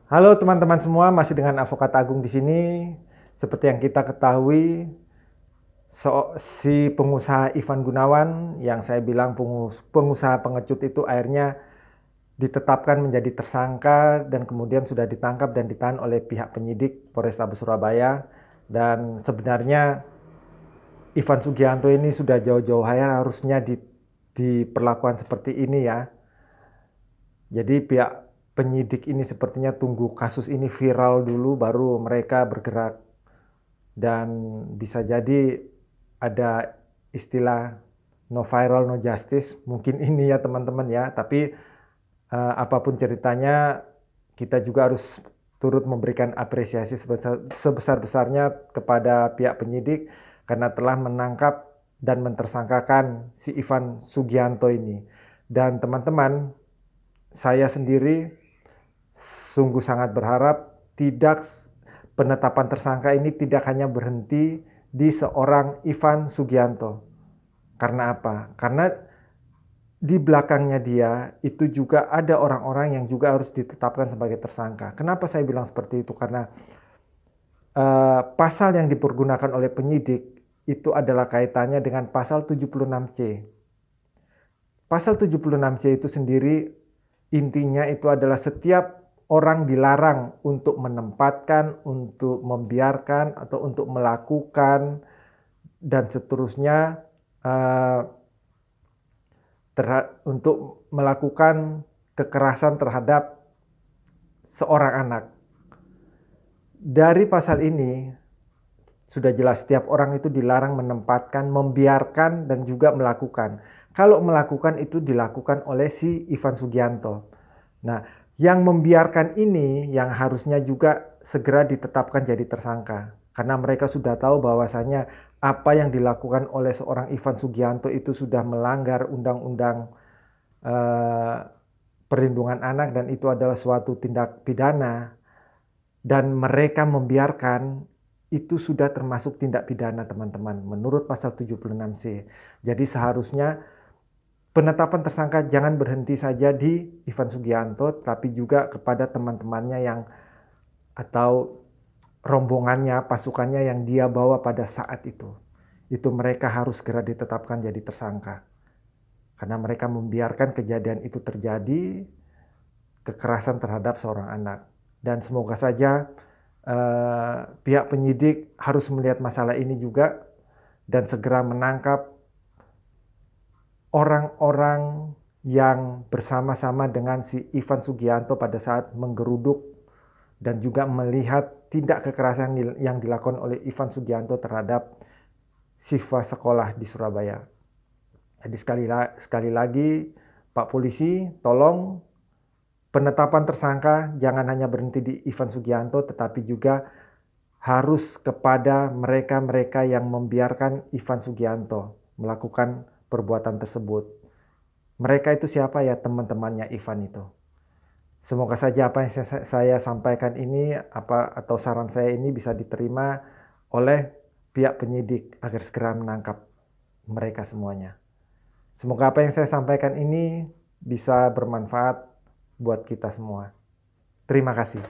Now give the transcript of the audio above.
Halo teman-teman semua, masih dengan Advokat Agung di sini. Seperti yang kita ketahui, si pengusaha Ivan Gunawan yang saya bilang pengusaha pengecut itu akhirnya ditetapkan menjadi tersangka dan kemudian sudah ditangkap dan ditahan oleh pihak penyidik Polrestabes Surabaya. Dan sebenarnya Ivan Sugianto ini sudah jauh-jauh hari harusnya diperlakukan seperti ini ya. Jadi pihak penyidik ini sepertinya tunggu kasus ini viral dulu baru mereka bergerak. Dan bisa jadi ada istilah no viral no justice, mungkin ini ya teman-teman ya. Tapi apapun ceritanya, kita juga harus turut memberikan apresiasi sebesar-besarnya kepada pihak penyidik karena telah menangkap dan mentersangkakan si Ivan Sugianto ini. Dan teman-teman, saya sendiri sungguh sangat berharap penetapan tersangka ini tidak hanya berhenti di seorang Ivan Sugianto. Karena apa? Karena di belakangnya dia itu juga ada orang-orang yang juga harus ditetapkan sebagai tersangka. Kenapa saya bilang seperti itu? Karena pasal yang dipergunakan oleh penyidik itu adalah kaitannya dengan pasal 76C. Pasal 76C itu sendiri intinya itu adalah setiap orang dilarang untuk menempatkan, untuk membiarkan, atau untuk melakukan, dan seterusnya untuk melakukan kekerasan terhadap seorang anak. Dari pasal ini sudah jelas setiap orang itu dilarang menempatkan, membiarkan, dan juga melakukan. Kalau melakukan itu dilakukan oleh si Ivan Sugianto. Nah, yang membiarkan ini yang harusnya juga segera ditetapkan jadi tersangka. Karena mereka sudah tahu bahwasannya apa yang dilakukan oleh seorang Ivan Sugianto itu sudah melanggar undang-undang perlindungan anak dan itu adalah suatu tindak pidana. Dan mereka membiarkan itu sudah termasuk tindak pidana teman-teman menurut pasal 76C. Jadi seharusnya penetapan tersangka jangan berhenti saja di Ivan Sugianto, tapi juga kepada teman-temannya yang atau rombongannya, pasukannya yang dia bawa pada saat itu. Itu mereka harus segera ditetapkan jadi tersangka. Karena mereka membiarkan kejadian itu terjadi, kekerasan terhadap seorang anak. Dan semoga saja pihak penyidik harus melihat masalah ini juga dan segera menangkap orang-orang yang bersama-sama dengan si Ivan Sugianto pada saat menggeruduk dan juga melihat tindak kekerasan yang dilakukan oleh Ivan Sugianto terhadap siswa sekolah di Surabaya. Jadi sekali lagi Pak Polisi, tolong penetapan tersangka jangan hanya berhenti di Ivan Sugianto, tetapi juga harus kepada mereka-mereka yang membiarkan Ivan Sugianto melakukan perbuatan tersebut. Mereka itu siapa ya? Teman-temannya Ivan itu. Semoga saja apa yang saya sampaikan ini atau saran saya ini bisa diterima oleh pihak penyidik agar segera menangkap mereka semuanya. Semoga apa yang saya sampaikan ini bisa bermanfaat buat kita semua. Terima kasih.